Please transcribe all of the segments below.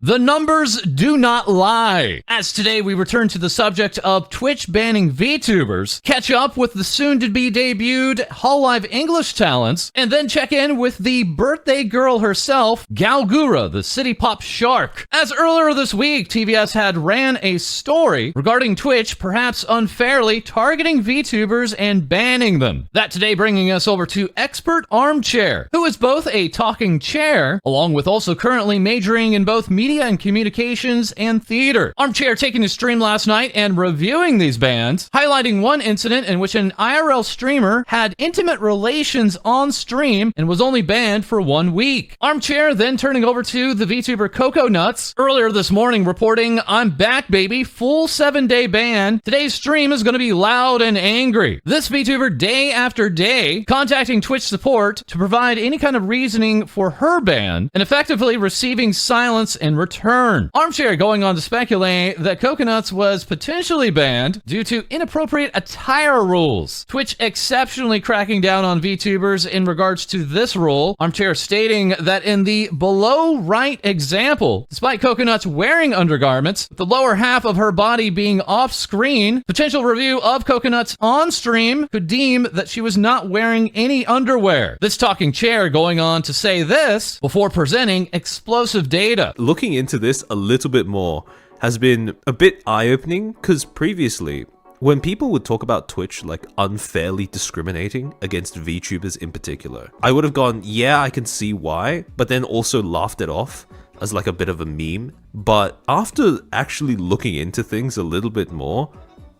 The numbers do not lie. As today we return to the subject of Twitch banning VTubers, catch up with the soon-to-be debuted Hololive English talents, and then check in with the birthday girl herself, Gawr Gura, the city pop shark. As earlier this week, TVS had ran a story regarding Twitch perhaps unfairly targeting VTubers and banning them. That today bringing us over to Expert Armchair, who is both a talking chair, along with also currently majoring in both media and communications and theater. Armchair taking his stream last night and reviewing these bans, highlighting one incident in which an IRL streamer had intimate relations on stream and was only banned for 1 week. Armchair then turning over to the VTuber Coco Nuts earlier this morning reporting, "I'm back baby, full 7-day ban. Today's stream is going to be loud and angry." This VTuber day after day contacting Twitch support to provide any kind of reasoning for her ban and effectively receiving silence in return. Armchair going on to speculate that Coconuts was potentially banned due to inappropriate attire rules. Twitch exceptionally cracking down on VTubers in regards to this rule. Armchair stating that in the below right example, despite Coconuts wearing undergarments, the lower half of her body being off screen, potential review of Coconuts on stream could deem that she was not wearing any underwear. This talking chair going on to say this before presenting explosive data. Looking into this a little bit more has been a bit eye-opening, because previously, when people would talk about Twitch like unfairly discriminating against VTubers in particular, I would have gone, yeah, I can see why, but then also laughed it off as like a bit of a meme. But after actually looking into things a little bit more,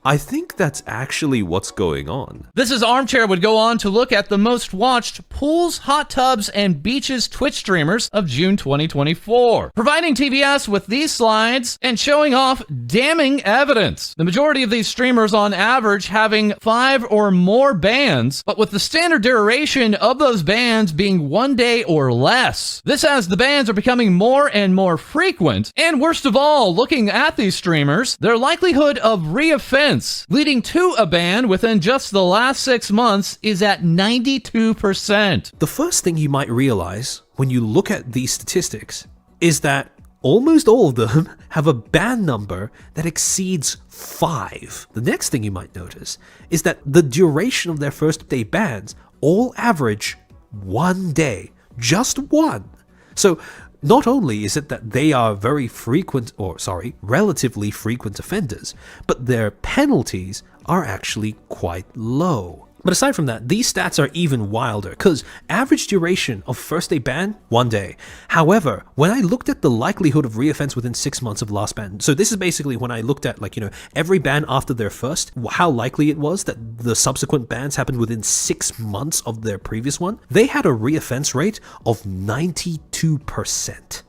I think that's actually what's going on. This is Armchair would go on to look at the most watched pools, hot tubs, and beaches Twitch streamers of June 2024, providing TVS with these slides and showing off damning evidence. The majority of these streamers on average having 5 or more bans, but with the standard duration of those bans being 1 day or less. This as the bans are becoming more and more frequent, and worst of all, looking at these streamers, their likelihood of reoffense leading to a ban within just the last 6 months is at 92%. The first thing you might realize when you look at these statistics is that almost all of them have a ban number that exceeds 5. The next thing you might notice is that the duration of their first day bans all average 1 day, just one. So not only is it that they are relatively frequent offenders, but their penalties are actually quite low. But aside from that, these stats are even wilder, because average duration of first day ban, 1 day. However, when I looked at the likelihood of reoffense within 6 months of last ban, so this is basically when I looked at every ban after their first, how likely it was that the subsequent bans happened within 6 months of their previous one, they had a reoffense rate of 92%.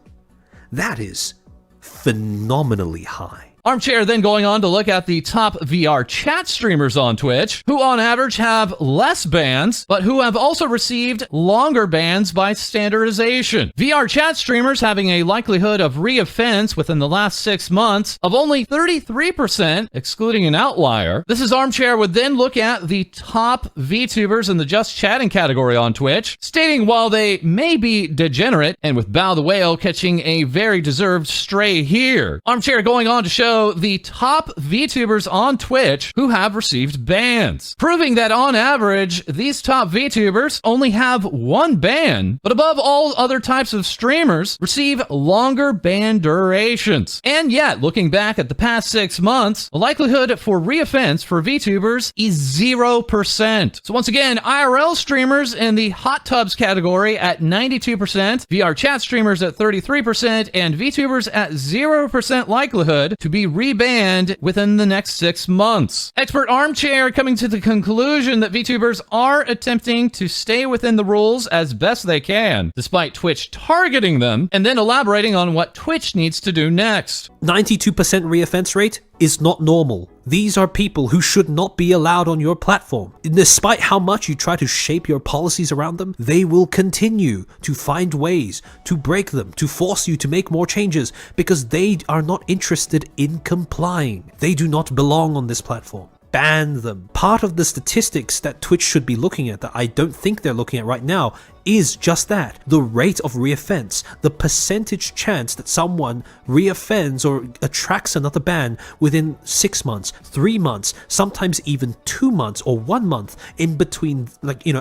That is phenomenally high. Armchair then going on to look at the top VR chat streamers on Twitch, who on average have less bans, but who have also received longer bans by standardization. VR chat streamers having a likelihood of reoffense within the last 6 months of only 33%, excluding an outlier. This is Armchair would then look at the top VTubers in the just chatting category on Twitch, stating while they may be degenerate, and with Bow the Whale catching a very deserved stray here. Armchair going on to show the top VTubers on Twitch who have received bans, proving that on average, these top VTubers only have 1 ban, but above all other types of streamers, receive longer ban durations. And yet, looking back at the past 6 months, the likelihood for reoffense for VTubers is 0%. So once again, IRL streamers in the hot tubs category at 92%, VR chat streamers at 33%, and VTubers at 0% likelihood to be rebanned within the next 6 months. Expert Armchair coming to the conclusion that VTubers are attempting to stay within the rules as best they can, despite Twitch targeting them, and then elaborating on what Twitch needs to do next. 92% reoffense rate is not normal. These are people who should not be allowed on your platform. Despite how much you try to shape your policies around them, they will continue to find ways to break them, to force you to make more changes, because they are not interested in complying. They do not belong on this platform. ban them. Part of the statistics that Twitch should be looking at that I don't think they're looking at right now is just that. The rate of reoffense, the percentage chance that someone reoffends or attracts another ban within 6 months, 3 months, sometimes even 2 months or 1 month in between,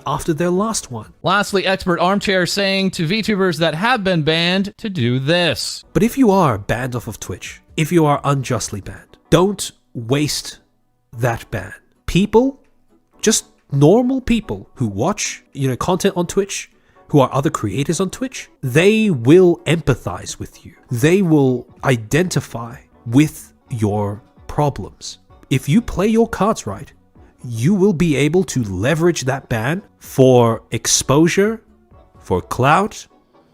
after their last one. Lastly, Expert Armchair saying to VTubers that have been banned to do this. But if you are banned off of Twitch, if you are unjustly banned, don't waste that ban. People, just normal people who watch, content on Twitch, who are other creators on Twitch, they will empathize with you. They will identify with your problems. If you play your cards right, you will be able to leverage that ban for exposure, for clout,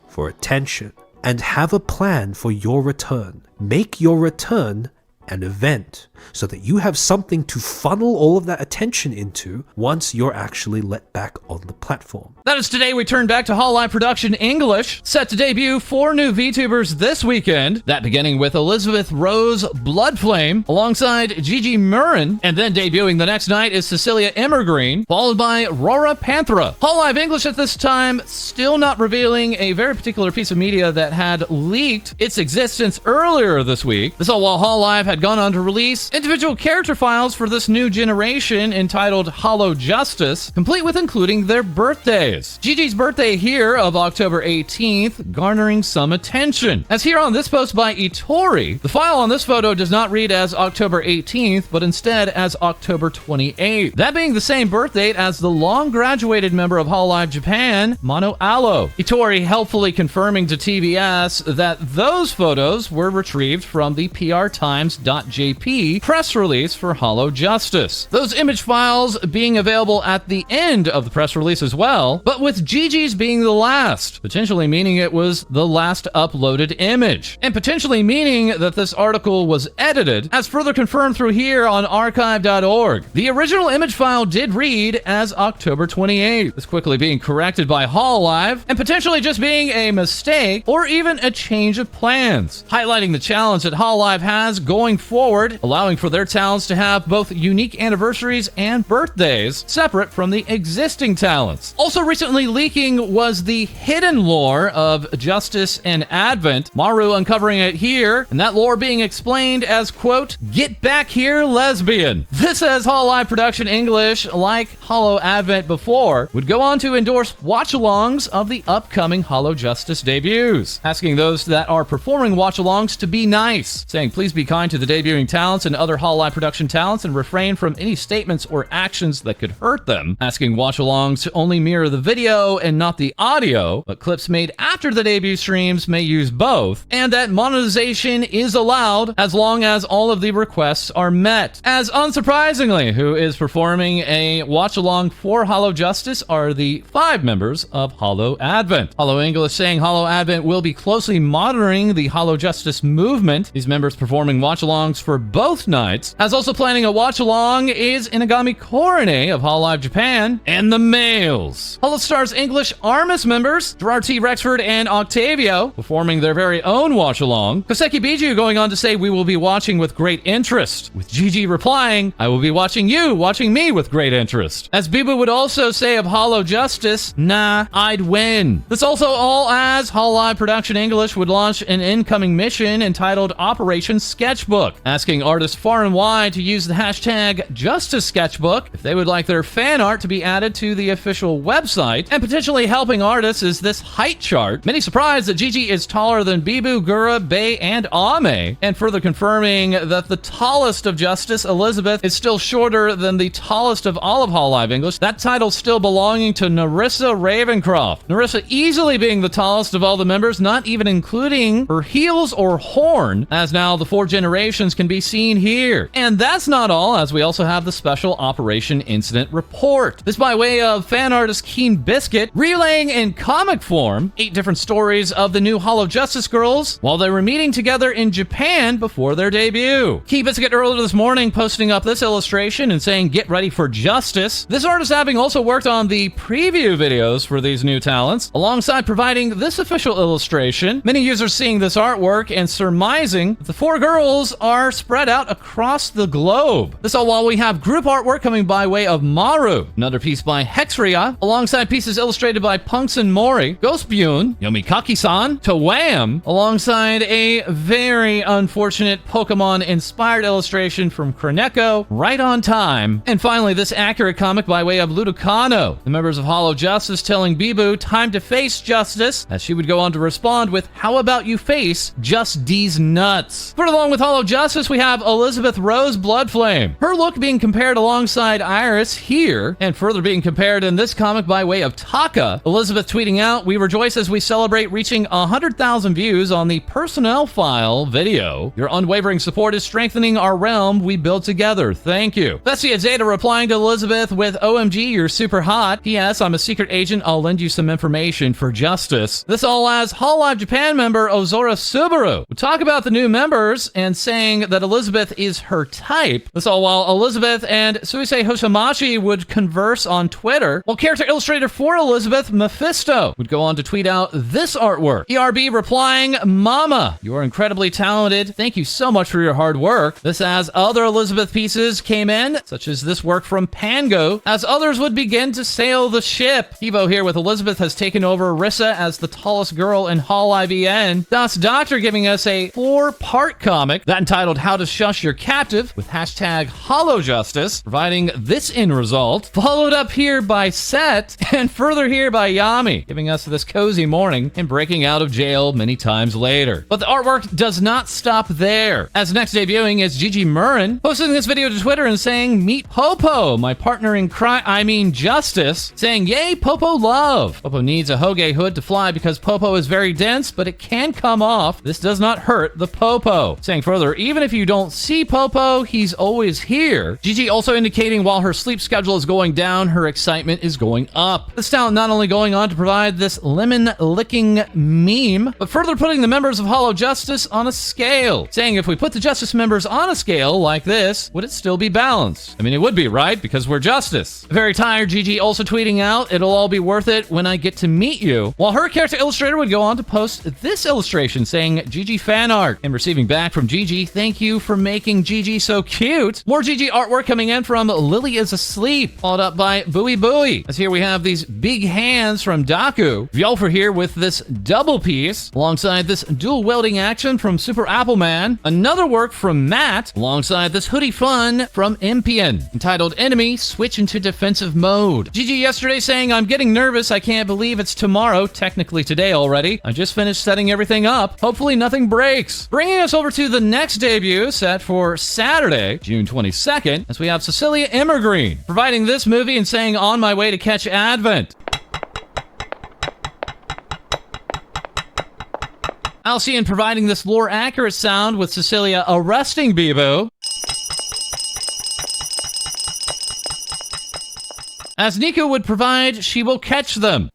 for attention, and have a plan for your return. Make your return an event so that you have something to funnel all of that attention into once you're actually let back on the platform. That is today we turn back to HoloLive Production English, set to debut 4 new VTubers this weekend, that beginning with Elizabeth Rose Bloodflame alongside Gigi Murin, and then debuting the next night is Cecilia Immergreen, followed by Raora Panthera. HoloLive English at this time still not revealing a very particular piece of media that had leaked its existence earlier this week. This all while HoloLive had gone on to release individual character files for this new generation entitled HoloJustice, complete with including their birthdays. Gigi's birthday here of October 18th garnering some attention. As here on this post by Itori, the file on this photo does not read as October 18th, but instead as October 28th. That being the same birth date as the long-graduated member of HoloLive Japan, Mono Alo. Itori helpfully confirming to TBS that those photos were retrieved from the PRTimes.jp press release for HoloJustice. Those image files being available at the end of the press release as well, but with Gigi's being the last, potentially meaning it was the last uploaded image, and potentially meaning that this article was edited, as further confirmed through here on archive.org. The original image file did read as October 28th, this quickly being corrected by HoloLive, and potentially just being a mistake or even a change of plans, highlighting the challenge that HoloLive has going forward, allowing for their talents to have both unique anniversaries and birthdays separate from the existing talents. Also recently leaking was the hidden lore of Justice and Advent, Maru uncovering it here, and that lore being explained as, quote, "Get back here, lesbian." This, as HoloLive Production English, like Holo Advent before, would go on to endorse watch-alongs of the upcoming HoloJustice debuts, asking those that are performing watch-alongs to be nice, saying please be kind to the debuting talents and other HoloLive Production talents and refrain from any statements or actions that could hurt them, asking watch-alongs to only mirror the video and not the audio, but clips made after the debut streams may use both, and that monetization is allowed as long as all of the requests are met. As unsurprisingly, who is performing a watch-along for HoloJustice are the 5 members of Holo Advent. Holo English saying Holo Advent will be closely monitoring the HoloJustice movement, these members performing watch-alongs for both nights, as also planning a watch-along is Inagami Korone of HoloLive Japan, and the males. HoloStars English Armis members, Gerard T. Rexford and Octavio, performing their very own watch-along. Koseki Biju going on to say, "We will be watching with great interest," with Gigi replying, "I will be watching you, watching me with great interest." As Bibu would also say of HoloJustice, "Nah, I'd win." This also all as HoloLive Production English would launch an incoming mission entitled Operation Sketchbook, asking artists far and wide to use the hashtag #JusticeSketchbook if they would like their fan art to be added to the official website, and potentially helping artists is this height chart. Many surprised that Gigi is taller than Bibu, Gura, Bei, and Ame, and further confirming that the tallest of Justice, Elizabeth, is still shorter than the tallest of all of HoloLive English, that title still belonging to Narissa Ravencroft. Narissa easily being the tallest of all the members, not even including her heels or horn, as now the 4 generations can be seen here. And that's not all, as we also have the special Operation Incident Report. This by way of fan artist Keen Biscuit, relaying in comic form 8 different stories of the new HoloJustice girls while they were meeting together in Japan before their debut. Keen Biscuit earlier this morning posting up this illustration and saying, "Get ready for justice." This artist having also worked on the preview videos for these new talents, alongside providing this official illustration. Many users seeing this artwork and surmising that the 4 girls are spread out across the globe. This all while we have group artwork coming by way of Maru, another piece by Hexria, alongside pieces illustrated by Punks and Mori, Ghostbune, Yomikaki-san, Tawam, alongside a very unfortunate Pokemon-inspired illustration from Kroneko, right on time. And finally, this accurate comic by way of Ludicano, the members of HoloJustice telling Bibu time to face justice, as she would go on to respond with, how about you face just D's nuts? Further along with HoloJustice, we have Elizabeth Rose Bloodflame. Her look being compared alongside Iris here, and further being compared in this comic by way of Taka. Elizabeth tweeting out, we rejoice as we celebrate reaching 100,000 views on the Personnel File video. Your unwavering support is strengthening our realm we build together. Thank you. Bessie Zeta replying to Elizabeth with, OMG, you're super hot. P.S. I'm a secret agent. I'll lend you some information for justice. This all as HoloLive Japan member Ozora Subaru would talk about the new members and saying that Elizabeth is her type. This all while Elizabeth and Suisei Hoshamashi would converse on Twitter, while character illustrator for Elizabeth, Mephisto, would go on to tweet out this artwork. ERB replying, Mama, you are incredibly talented. Thank you so much for your hard work. This as other Elizabeth pieces came in, such as this work from Pango, as others would begin to sail the ship. Evo here with Elizabeth has taken over Rissa as the tallest girl in HoloLive EN. Das Doctor giving us a 4-part comic that entitled How to Shush Your Captive with hashtag HoloJustice, providing this end result, followed up here by Set, and further here by Yami, giving us this cozy morning and breaking out of jail many times later. But the artwork does not stop there, as next debuting is Gigi Murin, posting this video to Twitter and saying, meet Popo, my partner in justice, saying, yay, Popo love. Popo needs a Hoge hood to fly because Popo is very dense, but it can come off. This does not hurt the Popo. Saying further, even if you don't see Popo, he's always here. Gigi also indicating while her sleep schedule is going down, her excitement is going up. This talent not only going on to provide this lemon-licking meme, but further putting the members of HoloJustice on a scale. Saying if we put the Justice members on a scale like this, would it still be balanced? I mean, it would be, right? Because we're Justice. Very tired Gigi also tweeting out, it'll all be worth it when I get to meet you. While her character illustrator would go on to post this illustration saying, Gigi fan art, and receiving back from Gigi, thank you for making Gigi so cute. More Gigi artwork coming in from Lily is Asleep, followed up by Booey Booey. As here we have these big hands from Daku. Vyolfer here with this double piece, alongside this dual welding action from Super Appleman. Another work from Matt, alongside this hoodie fun from Impian, entitled Enemy Switch into Defensive Mode. Gigi yesterday saying, I'm getting nervous. I can't believe it's tomorrow, technically today already. I just finished setting everything up. Hopefully nothing breaks. Bringing us over to the next debut set for Saturday, June 22nd, as we have Cecilia Immergreen, providing this movie and saying, on my way to catch Advent. Alcyon providing this lore-accurate sound with Cecilia arresting Bebo, as Nico would provide, she will catch them.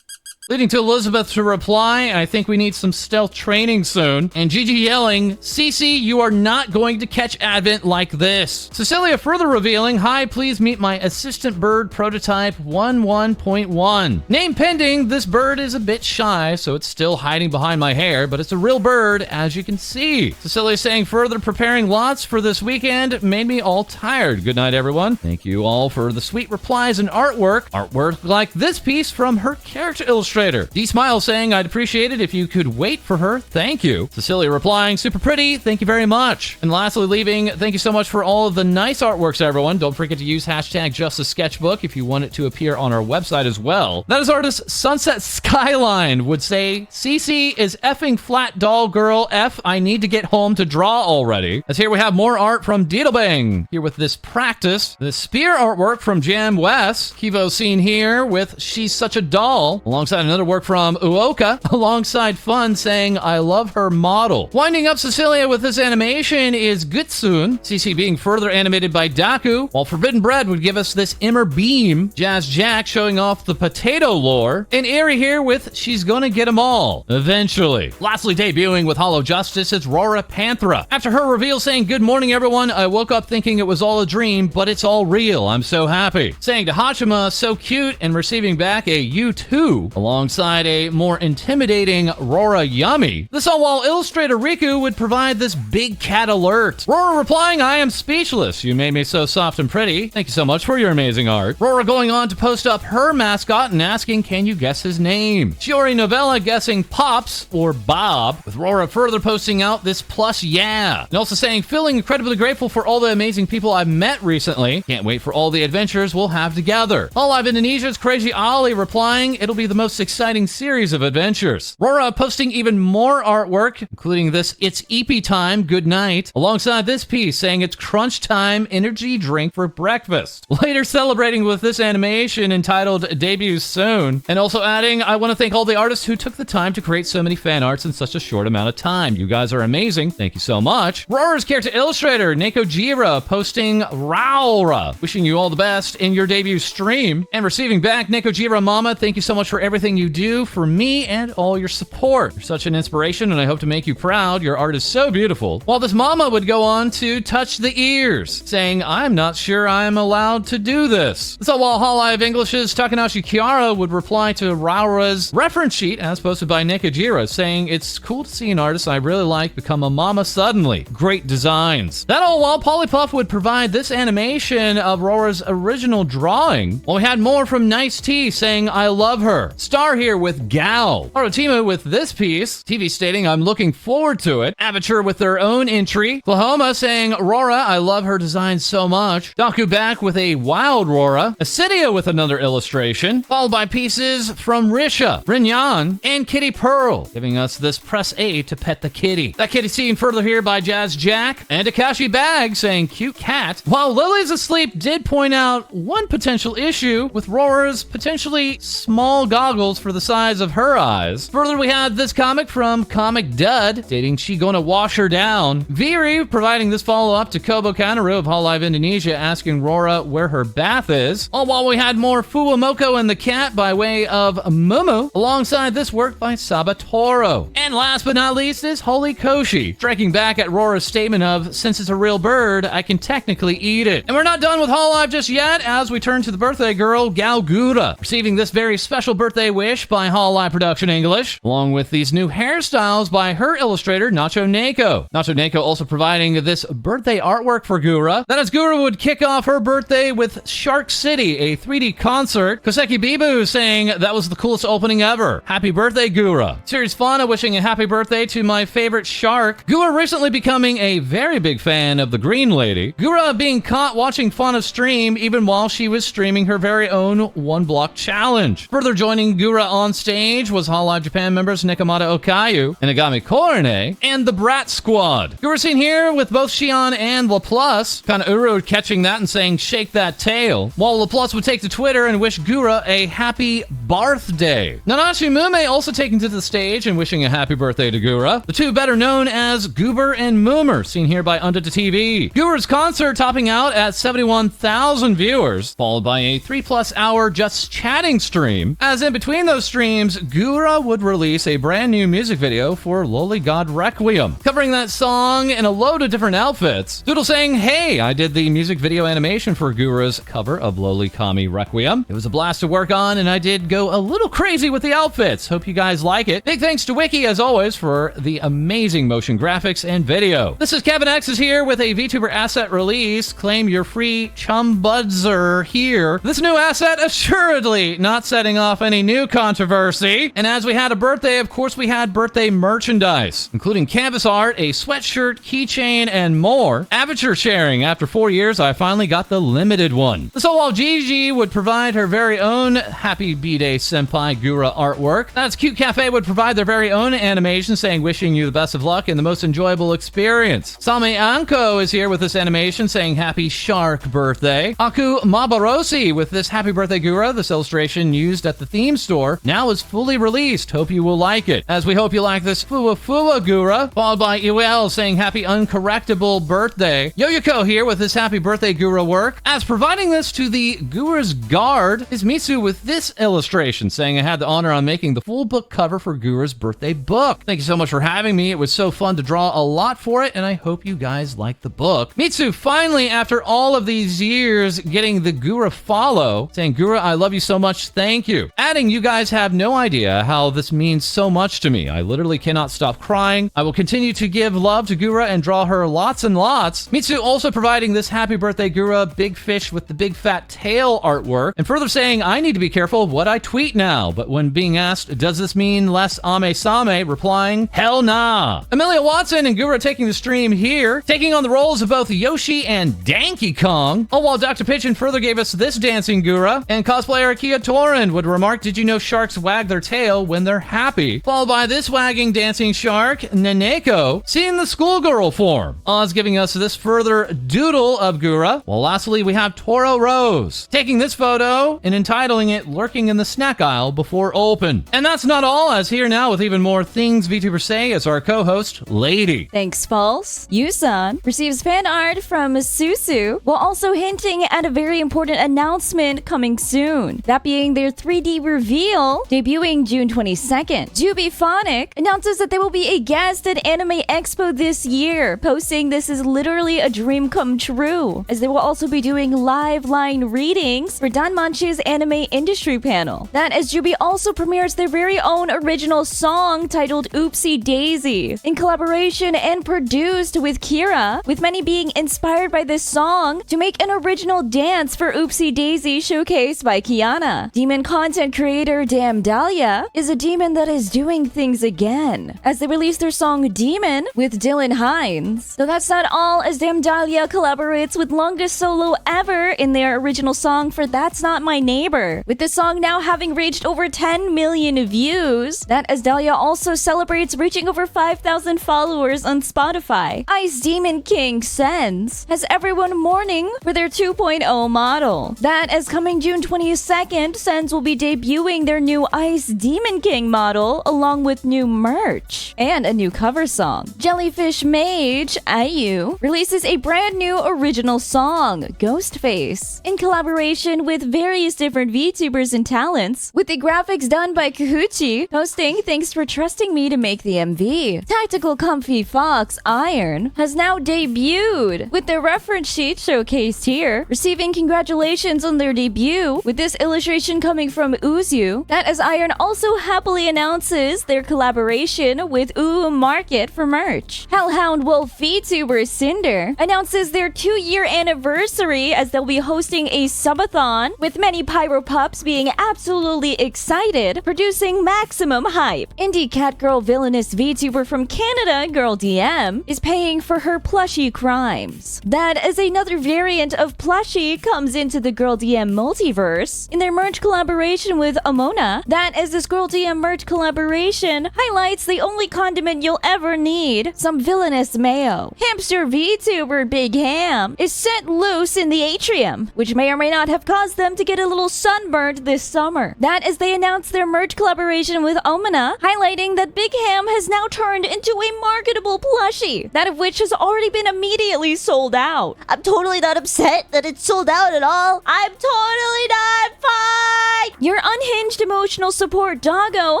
Leading to Elizabeth to reply, I think we need some stealth training soon. And Gigi yelling, Cece, you are not going to catch Advent like this. Cecilia further revealing, hi, please meet my assistant bird prototype 11.1. Name pending, this bird is a bit shy, so it's still hiding behind my hair, but it's a real bird, as you can see. Cecilia saying further, preparing lots for this weekend made me all tired. Good night, everyone. Thank you all for the sweet replies and artwork. Artwork like this piece from her character illustrator. D-Smile saying, I'd appreciate it if you could wait for her. Thank you. Cecilia replying, super pretty. Thank you very much. And lastly, leaving, thank you so much for all of the nice artworks, everyone. Don't forget to use hashtag Justice Sketchbook if you want it to appear on our website as well. That is artist Sunset Skyline would say, CC is effing flat doll girl F. I need to get home to draw already. As here we have more art from Diddlebang. Here with this practice. The spear artwork from Jam West. Kivo seen here with She's Such a Doll. Alongside another work from Uoka, alongside Fun saying, I love her model. Winding up Cecilia with this animation is Gutsun, CC being further animated by Daku, while Forbidden Bread would give us this Immer Beam, Jazz Jack showing off the potato lore, and Eri here with She's Gonna Get 'Em All, eventually. Lastly debuting with HoloJustice is Raora Panthera. After her reveal saying, good morning everyone, I woke up thinking it was all a dream, but it's all real, I'm so happy. Saying to Hachima, so cute, and receiving back a you too, along alongside a more intimidating Raora Yummy. This all while illustrator Riku would provide this big cat alert. Raora replying, I am speechless. You made me so soft and pretty. Thank you so much for your amazing art. Raora going on to post up her mascot and asking, can you guess his name? Shiori Novella guessing Pops or Bob, with Raora further posting out this plus yeah. And also saying, feeling incredibly grateful for all the amazing people I've met recently. Can't wait for all the adventures we'll have together. HoloLive Indonesia's Crazy Ollie replying, it'll be the most exciting series of adventures. Raora posting even more artwork, including this It's EP Time, Good Night, alongside this piece saying it's crunch time energy drink for breakfast. Later celebrating with this animation entitled Debut Soon, and also adding, I want to thank all the artists who took the time to create so many fan arts in such a short amount of time. You guys are amazing. Thank you so much. Raora's character illustrator, Neko Jira, posting Raora, wishing you all the best in your debut stream, and receiving back, Neko Jira Mama, thank you so much for everything you do for me and all your support. You're such an inspiration, and I hope to make you proud. Your art is so beautiful. While this mama would go on to touch the ears, saying, I'm not sure I'm allowed to do this. So while HoloLive English's Takanashi Kiara would reply to Raora's reference sheet, as posted by Neko Jira, saying, it's cool to see an artist I really like become a mama suddenly. Great designs. That all while Polypuff would provide this animation of Raora's original drawing, while we had more from Nice T saying, I love her. Star here with Gal. Harutima with this piece, TV stating, I'm looking forward to it. Aperture with their own entry. Oklahoma saying, Raora, I love her design so much. Daku back with a wild Raora. Acidia with another illustration, followed by pieces from Risha, Rinyan, and Kitty Pearl, giving us this press A to pet the kitty. That kitty seen further here by Jazz Jack, and Takashi Bag saying, cute cat. While Lily's Asleep did point out one potential issue with Raora's potentially small goggles for the size of her eyes. Further, we had this comic from Comic Dud, stating she gonna wash her down. Viri providing this follow-up to Kobo Kanaru of HoloLive Indonesia, asking Raora where her bath is. All while we had more Fuwamoko and the Cat by way of Mumu, alongside this work by Sabatoro. And last but not least is Holy Koshi, striking back at Raora's statement of, since it's a real bird, I can technically eat it. And we're not done with HoloLive just yet, as we turn to the birthday girl, Gawr Gura, receiving this very special birthday wish by HoloLive Production English, along with these new hairstyles by her illustrator, Nacho Neko. Nacho Neko also providing this birthday artwork for Gura. That as Gura would kick off her birthday with Shark City, a 3D concert. Koseki Bibu saying, that was the coolest opening ever. Happy birthday, Gura. Series Fauna wishing a happy birthday to my favorite shark. Gura recently becoming a very big fan of the Green Lady. Gura being caught watching Fauna stream even while she was streaming her very own one block challenge. Further joining Gura on stage was HoloLive Japan members Nekomata Okayu, Inagami Korone, and the Brat Squad. Gura seen here with both Shion and Laplace, Kanuru catching that and saying shake that tail, while Laplace would take to Twitter and wish Gura a happy birthday. Nanashi Mume also taking to the stage and wishing a happy birthday to Gura. The two better known as Goober and Moomer, seen here by Under the TV. Gura's concert topping out at 71,000 viewers, followed by a 3+ hour just chatting stream. As in between those streams, Gura would release a brand new music video for Loli God Requiem, covering that song in a load of different outfits. Doodle saying, hey, I did the music video animation for Gura's cover of Loli Kami Requiem. It was a blast to work on, and I did go a little crazy with the outfits. Hope you guys like it. Big thanks to Wiki, as always, for the amazing motion graphics and video. This is Kevin X is here with a VTuber asset release. Claim your free chum budzer here. This new asset assuredly not setting off any new controversy. And as we had a birthday, of course, we had birthday merchandise, including canvas art, a sweatshirt, keychain, and more. Aperture sharing. After 4 years, I finally got the limited one. So while Gigi would provide her very own Happy B-Day Senpai Gura artwork, that's Cute Cafe would provide their very own animation saying wishing you the best of luck and the most enjoyable experience. Same Anko is here with this animation saying happy shark birthday. Aku Mabarosi with this happy birthday Gura. This illustration used at the theme store now is fully released. Hope you will like it. As we hope you like this Fua Fua Gura, followed by Iwel saying happy uncorrectable birthday. Yoyoko here with this happy birthday Gura work. As providing this to the Gura's guard is Mitsu with this illustration saying I had the honor on making the full book cover for Gura's birthday book. Thank you so much for having me. It was so fun to draw a lot for it, and I hope you guys like the book. Mitsu finally, after all of these years, getting the Gura follow, saying, Gura, I love you so much, thank you. Adding, you guys have no idea how this means so much to me. I literally cannot stop crying. I will continue to give love to Gura and draw her lots and lots. Mitsu also providing this happy birthday Gura big fish with the big fat tail artwork, and further saying I need to be careful of what I tweet now. But when being asked, does this mean less ame-same, replying, hell nah. Amelia Watson and Gura taking the stream here, taking on the roles of both Yoshi and Donkey Kong. Oh, while Dr. Pigeon further gave us this dancing Gura, and cosplayer Akia Torin would remark, did you know sharks wag their tail when they're happy? Followed by this wagging dancing shark, Naneko, seeing the schoolgirl form. Oz giving us this further doodle of Gura. While lastly, we have Toro Rose, taking this photo and entitling it Lurking in the Snack Aisle Before Open. And that's not all, as here now with even more things VTubers say is our co-host, Lae-Dee. Thanks, False. Yusan receives fan art from Susu, while also hinting at a very important announcement coming soon. That being their 3D reveal, debuting June 22nd. Jubiphonic announces that they will be a guest at Anime Expo this year, posting this is literally a dream come true, as they will also be doing live line readings for Danmanchi's anime industry panel. That as Jubi also premieres their very own original song titled Oopsie Daisy, in collaboration and produced with Kira, with many being inspired by this song to make an original dance for Oopsie Daisy showcased by Kiana. Demon content creator Damn Dahlia is a demon that is doing things again, as they release their song Demon with Dylan Hines. Though that's not all, as Damn Dahlia collaborates with longest solo ever in their original song for That's Not My Neighbor, with the song now having reached over 10 million views. That as Dahlia also celebrates reaching over 5,000 followers on Spotify. Ice Demon King Sens has everyone mourning for their 2.0 model. That as coming June 22nd, Sens will be debuting their new Ice Demon King model along with new merch and a new cover song. Jellyfish Mage, Ayu, releases a brand new original song, Ghostface, in collaboration with various different VTubers and talents, with the graphics done by Kahuchi, posting thanks for trusting me to make the MV. Tactical Comfy Fox, Iron, has now debuted, with their reference sheet showcased here, receiving congratulations on their debut, with this illustration coming from Uzu. That as Iron also happily announces their collaboration with Market for merch. Hellhound Wolf VTuber Cinder announces their 2-year anniversary, as they'll be hosting a subathon, with many pyro pups being absolutely excited, producing maximum hype. Indie Catgirl Villainous VTuber from Canada, Girl DM, is paying for her plushie crimes. That as another variant of plushie comes into the Girl DM multiverse in their merch collaboration with Amona. That as this Girl DM merch collaboration highlights the only condiment you'll ever need, some villainous mayo. Hamster VTuber Big Ham is set loose in the atrium, which may or may not have caused them to get a little sunburned this summer. That as they announced their merch collaboration with Omina, highlighting that Big Ham has now turned into a marketable plushie, that of which has already been immediately sold out. I'm totally not upset that it's sold out at all. I'm totally not fine. Your unhinged emotional support doggo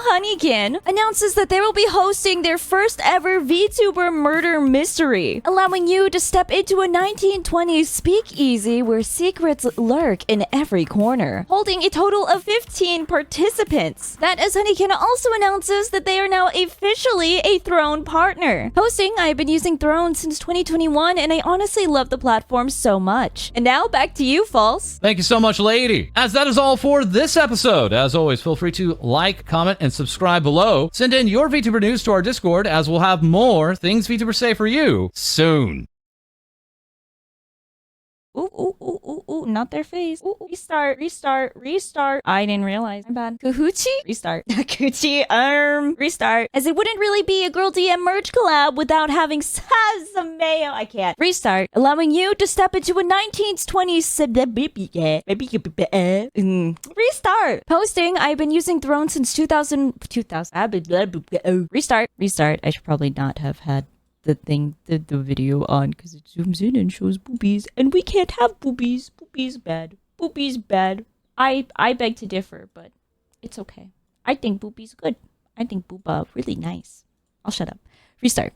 Honeykin announces that they will be hosting their first ever VTuber murder mystery, allowing you to step into a 1920s speakeasy where secrets lurk in every corner, holding a total of 15 participants. That as Honeykin also announces that they are now officially a Throne partner. Posting, I've been using Throne since 2021 and I honestly love the platform so much. And now back to you, False. Thank you so much, Lae-Dee. As that is all for this episode. As always, feel free to like, comment, and subscribe below. Send in your VTuber news to our Discord, as we'll have more things VTubers say for you soon. Not their face. Restart. I didn't realize. My bad. Kahuchi? Restart. Kahuchi, restart. As it wouldn't really be a Girl DM merch collab without having some mayo. I can't. Restart. Allowing you to step into a 1920s Restart. Posting, I've been using Throne since 2000. Restart. I should probably not have had the video on, because it zooms in and shows boobies, and we can't have boobies. Boobies bad. I beg to differ, but it's okay. I think boobies good. I think booba really nice. I'll shut up. Restart.